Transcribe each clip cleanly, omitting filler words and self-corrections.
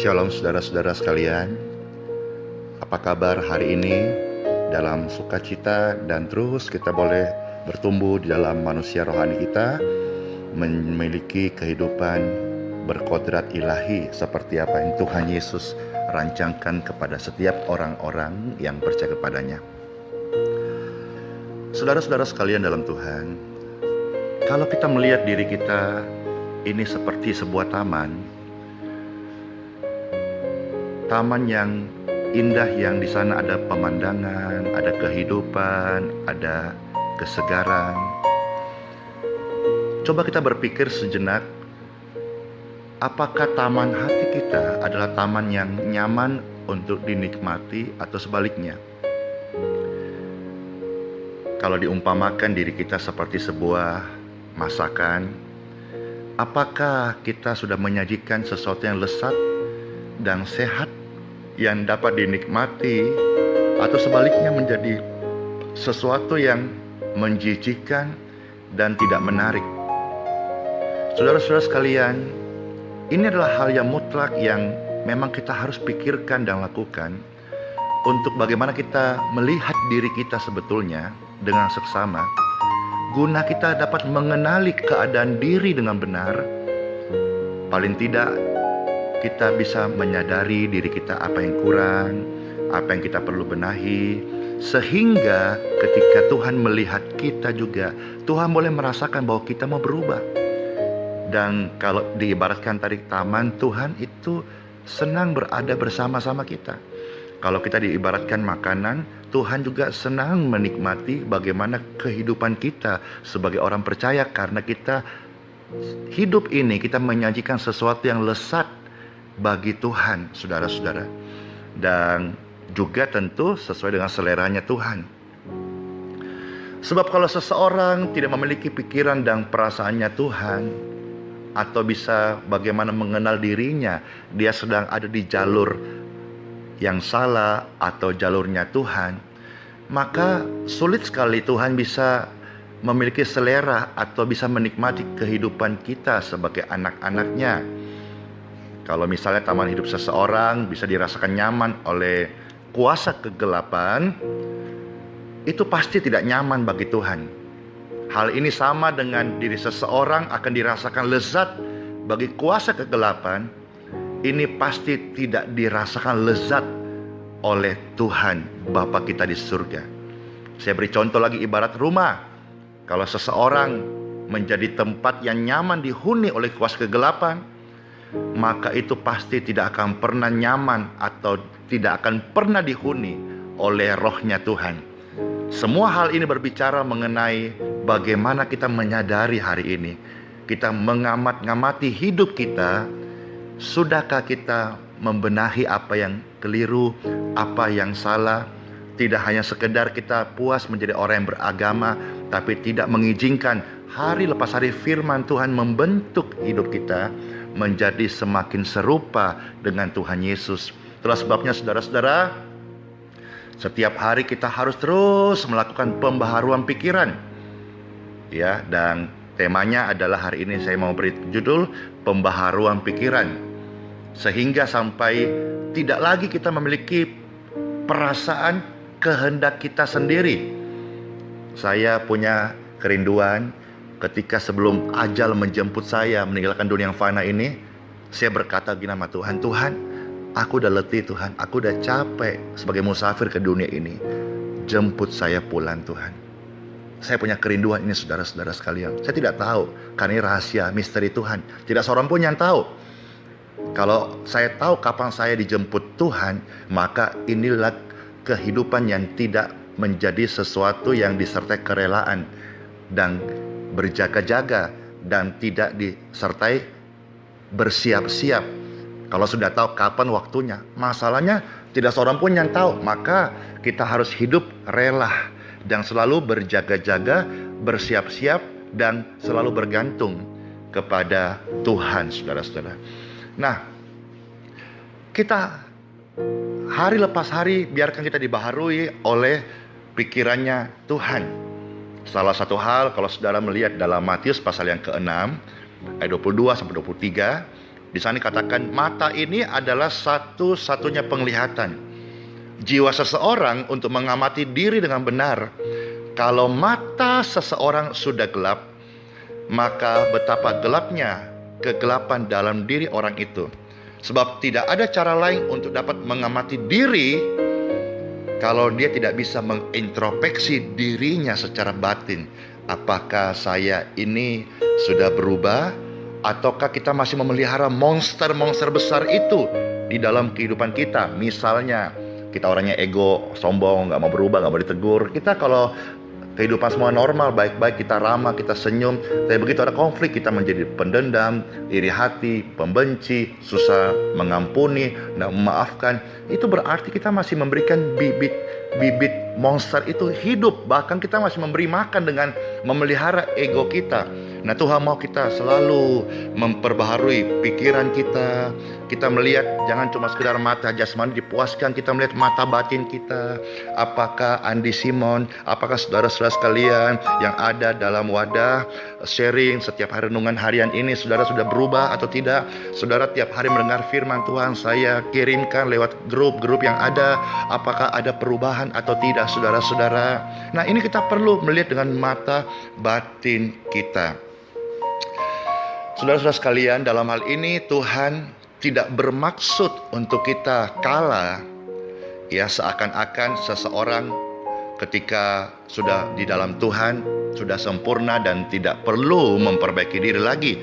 Shalom saudara-saudara sekalian. Apa kabar hari ini? Dalam sukacita dan terus kita boleh bertumbuh di dalam manusia rohani kita, memiliki kehidupan berkodrat ilahi seperti apa yang Tuhan Yesus rancangkan kepada setiap orang-orang yang percaya kepadanya. Saudara-saudara sekalian dalam Tuhan, kalau kita melihat diri kita ini seperti sebuah taman yang indah, yang di sana ada pemandangan, ada kehidupan, ada kesegaran. Coba kita berpikir sejenak, apakah taman hati kita adalah taman yang nyaman untuk dinikmati atau sebaliknya? Kalau diumpamakan diri kita seperti sebuah masakan, apakah kita sudah menyajikan sesuatu yang lezat dan sehat yang dapat dinikmati, atau sebaliknya menjadi sesuatu yang menjijikkan dan tidak menarik? Saudara-saudara sekalian, ini adalah hal yang mutlak yang memang kita harus pikirkan dan lakukan untuk bagaimana kita melihat diri kita sebetulnya dengan seksama, guna kita dapat mengenali keadaan diri dengan benar. Paling tidak kita bisa menyadari diri kita apa yang kurang, apa yang kita perlu benahi, sehingga ketika Tuhan melihat kita juga, Tuhan boleh merasakan bahwa kita mau berubah. Dan kalau diibaratkan tadi taman, Tuhan itu senang berada bersama-sama kita. Kalau kita diibaratkan makanan, Tuhan juga senang menikmati bagaimana kehidupan kita sebagai orang percaya, karena kita hidup ini, kita menyajikan sesuatu yang lezat bagi Tuhan, saudara-saudara, dan juga tentu sesuai dengan seleranya Tuhan. Sebab kalau seseorang tidak memiliki pikiran dan perasaannya Tuhan, atau bisa bagaimana mengenal dirinya, dia sedang ada di jalur yang salah atau jalurnya Tuhan, maka sulit sekali Tuhan bisa memiliki selera atau bisa menikmati kehidupan kita sebagai anak-anaknya. Kalau misalnya taman hidup seseorang bisa dirasakan nyaman oleh kuasa kegelapan, itu pasti tidak nyaman bagi Tuhan. Hal ini sama dengan diri seseorang akan dirasakan lezat bagi kuasa kegelapan, ini pasti tidak dirasakan lezat oleh Tuhan Bapa kita di surga. Saya beri contoh lagi, ibarat rumah. Kalau seseorang menjadi tempat yang nyaman dihuni oleh kuasa kegelapan, maka itu pasti tidak akan pernah nyaman atau tidak akan pernah dihuni oleh rohnya Tuhan. Semua hal ini berbicara mengenai bagaimana kita menyadari hari ini, kita mengamati hidup kita. Sudahkah kita membenahi apa yang keliru, apa yang salah? Tidak hanya sekedar kita puas menjadi orang yang beragama, tapi tidak mengizinkan hari lepas hari firman Tuhan membentuk hidup kita menjadi semakin serupa dengan Tuhan Yesus. Itulah sebabnya saudara-saudara, setiap hari kita harus terus melakukan pembaharuan pikiran. Ya, dan temanya adalah hari ini saya mau beri judul pembaharuan pikiran. Sehingga sampai tidak lagi kita memiliki perasaan kehendak kita sendiri. Saya punya kerinduan ketika sebelum ajal menjemput saya meninggalkan dunia yang fana ini, saya berkata gini sama Tuhan, Tuhan, aku udah letih Tuhan, aku udah capek sebagai musafir ke dunia ini. Jemput saya pulang Tuhan. Saya punya kerinduan ini saudara-saudara sekalian. Saya tidak tahu, karena ini rahasia, misteri Tuhan. Tidak seorang pun yang tahu. Kalau saya tahu kapan saya dijemput Tuhan, maka inilah kehidupan yang tidak menjadi sesuatu yang disertai kerelaan dan berjaga-jaga, dan tidak disertai bersiap-siap. Kalau sudah tahu kapan waktunya, masalahnya tidak seorang pun yang tahu. Maka kita harus hidup rela dan selalu berjaga-jaga, bersiap-siap, dan selalu bergantung kepada Tuhan, saudara-saudara. Nah, kita hari lepas hari biarkan kita dibaharui oleh pikirannya Tuhan. Salah satu hal kalau saudara melihat dalam Matius pasal yang ke-6 ayat 22 sampai 23, Di sana dikatakan mata ini adalah satu-satunya penglihatan. Jiwa seseorang untuk mengamati diri dengan benar. Kalau mata seseorang sudah gelap, maka betapa gelapnya kegelapan dalam diri orang itu. Sebab tidak ada cara lain untuk dapat mengamati diri kalau dia tidak bisa mengintrospeksi dirinya secara batin. Apakah saya ini sudah berubah? Ataukah kita masih memelihara monster-monster besar itu di dalam kehidupan kita? Misalnya kita orangnya ego, sombong, gak mau berubah, gak mau ditegur. Kita kalau kehidupan semua normal, baik-baik, kita ramah, kita senyum. Tapi begitu ada konflik, kita menjadi pendendam, iri hati, pembenci, susah mengampuni, dan memaafkan. Itu berarti kita masih memberikan bibit monster itu hidup. Bahkan kita masih memberi makan dengan memelihara ego kita. Nah, Tuhan mau kita selalu memperbaharui pikiran kita. Kita melihat jangan cuma sekedar mata jasmani dipuaskan, kita melihat mata batin kita. Apakah Andi Simon, apakah saudara-saudara sekalian yang ada dalam wadah sharing setiap hari renungan harian ini, saudara sudah berubah atau tidak? Saudara tiap hari mendengar firman Tuhan saya kirimkan lewat grup-grup yang ada, apakah ada perubahan atau tidak, saudara-saudara? Nah, ini kita perlu melihat dengan mata batin kita. Saudara-saudara sekalian, dalam hal ini Tuhan tidak bermaksud untuk kita kalah. Ya, seakan-akan seseorang ketika sudah di dalam Tuhan sudah sempurna dan tidak perlu memperbaiki diri lagi.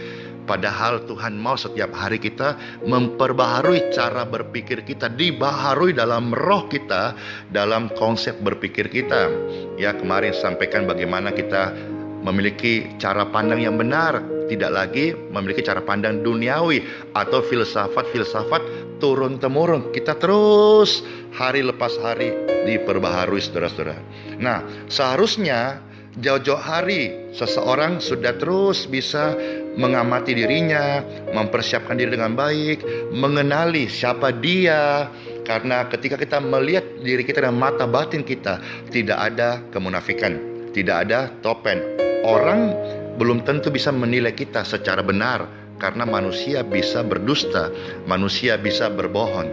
Padahal Tuhan mau setiap hari kita memperbaharui cara berpikir kita, dibaharui dalam roh kita, dalam konsep berpikir kita. Ya, kemarin sampaikan bagaimana kita memiliki cara pandang yang benar, tidak lagi memiliki cara pandang duniawi atau filsafat turun-temurun. Kita terus hari lepas hari diperbaharui, saudara-saudara. Nah, seharusnya jauh-jauh hari seseorang sudah terus bisa mengamati dirinya, mempersiapkan diri dengan baik, mengenali siapa dia. Karena ketika kita melihat diri kita dengan mata batin kita, tidak ada kemunafikan, tidak ada topeng. Orang belum tentu bisa menilai kita secara benar, karena manusia bisa berdusta, manusia bisa berbohong.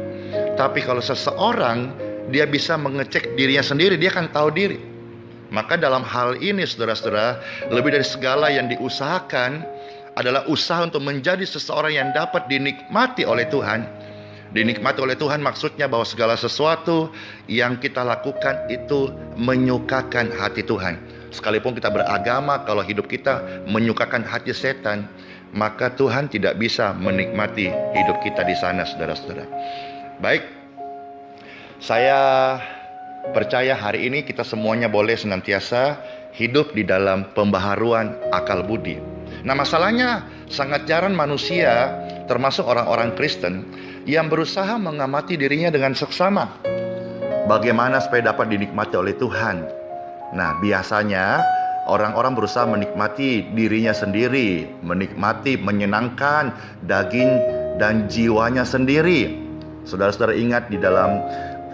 Tapi kalau seseorang dia bisa mengecek dirinya sendiri, dia akan tahu diri. Maka dalam hal ini, saudara-saudara, lebih dari segala yang diusahakan adalah usaha untuk menjadi seseorang yang dapat dinikmati oleh Tuhan. Dinikmati oleh Tuhan maksudnya bahwa segala sesuatu yang kita lakukan itu menyukakan hati Tuhan. Sekalipun kita beragama, kalau hidup kita menyukakan hati setan, maka Tuhan tidak bisa menikmati hidup kita di sana, saudara-saudara. Baik, saya percaya hari ini kita semuanya boleh senantiasa hidup di dalam pembaharuan akal budi. Nah, masalahnya sangat jarang manusia, termasuk orang-orang Kristen, yang berusaha mengamati dirinya dengan seksama. Bagaimana supaya dapat dinikmati oleh Tuhan? Nah, biasanya orang-orang berusaha menikmati dirinya sendiri, menikmati, menyenangkan daging dan jiwanya sendiri. Saudara-saudara ingat di dalam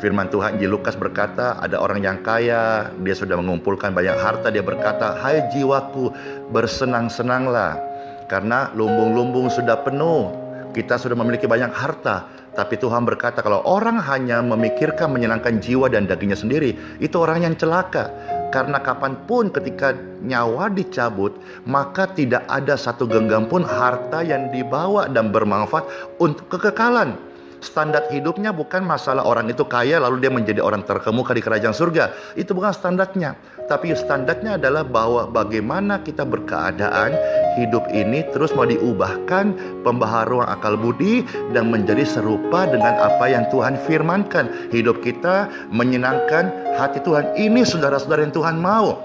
firman Tuhan, Injil Lukas berkata, ada orang yang kaya, dia sudah mengumpulkan banyak harta, dia berkata, "Hai jiwaku, bersenang-senanglah, karena lumbung-lumbung sudah penuh." Kita sudah memiliki banyak harta, tapi Tuhan berkata kalau orang hanya memikirkan menyenangkan jiwa dan dagingnya sendiri, itu orang yang celaka. Karena kapanpun ketika nyawa dicabut, maka tidak ada satu genggam pun harta yang dibawa dan bermanfaat untuk kekekalan. Standar hidupnya bukan masalah orang itu kaya lalu dia menjadi orang terkemuka di kerajaan surga. Itu bukan standarnya. Tapi standarnya adalah bahwa bagaimana kita berkeadaan hidup ini terus mau diubahkan, pembaharuan akal budi, dan menjadi serupa dengan apa yang Tuhan firmankan. Hidup kita menyenangkan hati Tuhan. Ini saudara-saudara yang Tuhan mau.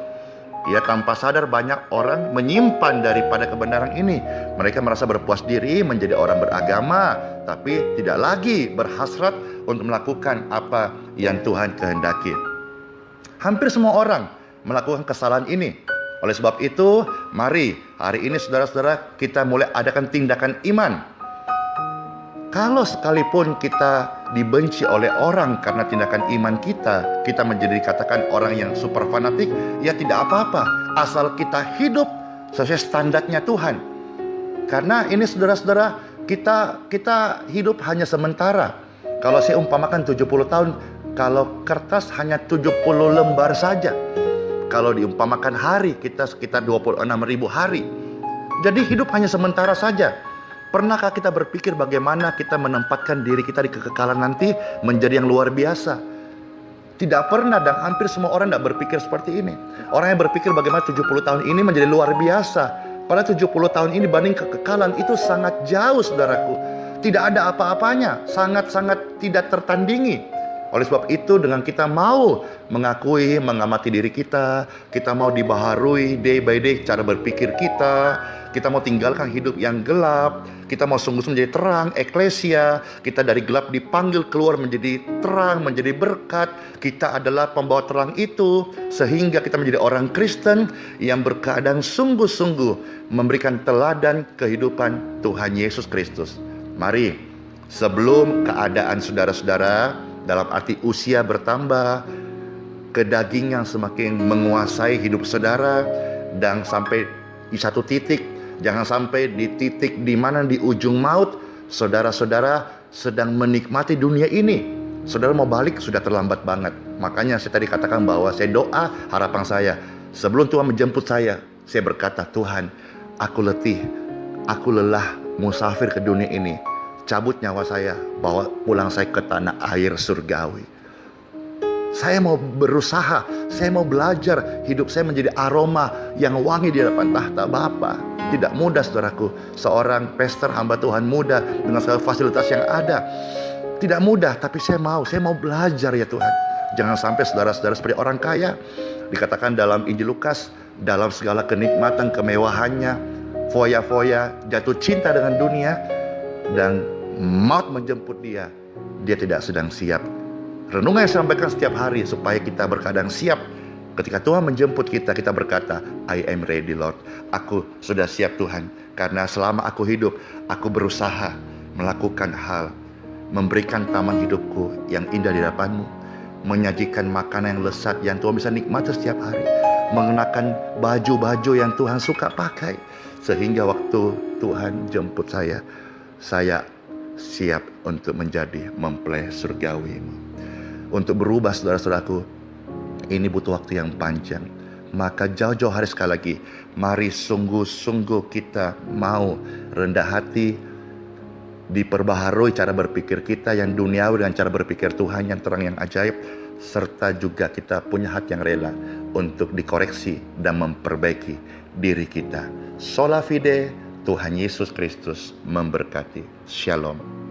Ya, tanpa sadar banyak orang menyimpan daripada kebenaran ini. Mereka merasa berpuas diri menjadi orang beragama, tapi tidak lagi berhasrat untuk melakukan apa yang Tuhan kehendaki. Hampir semua orang melakukan kesalahan ini. Oleh sebab itu, mari hari ini saudara-saudara kita mulai adakan tindakan iman. Kalau sekalipun kita dibenci oleh orang karena tindakan iman kita, kita menjadi dikatakan orang yang super fanatik, ya tidak apa-apa, asal kita hidup sesuai standarnya Tuhan. Karena ini saudara-saudara, Kita hidup hanya sementara. Kalau saya umpamakan 70 tahun, kalau kertas hanya 70 lembar saja. Kalau diumpamakan hari, kita sekitar 26.000 hari. Jadi hidup hanya sementara saja. Pernahkah kita berpikir bagaimana kita menempatkan diri kita di kekekalan nanti menjadi yang luar biasa? Tidak pernah, dan hampir semua orang tidak berpikir seperti ini. Orang yang berpikir bagaimana 70 tahun ini menjadi luar biasa. Padahal 70 tahun ini banding kekekalan itu sangat jauh, saudaraku. Tidak ada apa-apanya, sangat-sangat tidak tertandingi. Oleh sebab itu, dengan kita mau mengakui, mengamati diri kita mau dibaharui day by day cara berpikir kita mau tinggalkan hidup yang gelap, kita mau sungguh-sungguh menjadi terang, eklesia, kita dari gelap dipanggil keluar menjadi terang, menjadi berkat. Kita adalah pembawa terang itu, sehingga kita menjadi orang Kristen yang berkeadaan sungguh-sungguh memberikan teladan kehidupan Tuhan Yesus Kristus. Mari, sebelum keadaan saudara-saudara dalam arti usia bertambah, kedagingan semakin menguasai hidup saudara, dan sampai di satu titik, jangan sampai di titik di mana di ujung maut saudara-saudara sedang menikmati dunia ini, saudara mau balik sudah terlambat banget. Makanya saya tadi katakan bahwa saya doa, harapan saya sebelum Tuhan menjemput saya berkata, Tuhan, aku letih, aku lelah musafir ke dunia ini. Cabut nyawa saya, bawa pulang saya ke tanah air surgawi. Saya mau berusaha, saya mau belajar, hidup saya menjadi aroma yang wangi di hadapan tahta Bapa. Tidak mudah, saudaraku, seorang pastor hamba Tuhan muda dengan segala fasilitas yang ada. Tidak mudah, tapi saya mau belajar ya Tuhan. Jangan sampai saudara-saudara seperti orang kaya. Dikatakan dalam Injil Lukas, dalam segala kenikmatan, kemewahannya, foya-foya, jatuh cinta dengan dunia, dan maut menjemput dia tidak sedang siap. Renungan yang saya sampaikan setiap hari supaya kita berkeadaan siap. Ketika Tuhan menjemput kita berkata, I am ready Lord. Aku sudah siap Tuhan. Karena selama aku hidup, aku berusaha melakukan hal, memberikan taman hidupku yang indah di hadapan-Mu, menyajikan makanan yang lezat yang Tuhan bisa nikmati setiap hari, mengenakan baju-baju yang Tuhan suka pakai, sehingga waktu Tuhan jemput saya siap untuk menjadi mempelai surgawi-Mu. Untuk berubah, saudara-saudaraku, ini butuh waktu yang panjang. Maka jauh-jauh hari sekali lagi, mari sungguh-sungguh kita mau rendah hati, diperbaharui cara berpikir kita yang duniawi dengan cara berpikir Tuhan yang terang, yang ajaib, serta juga kita punya hati yang rela untuk dikoreksi dan memperbaiki diri kita. Sola fide, Tuhan Yesus Kristus memberkati. Shalom.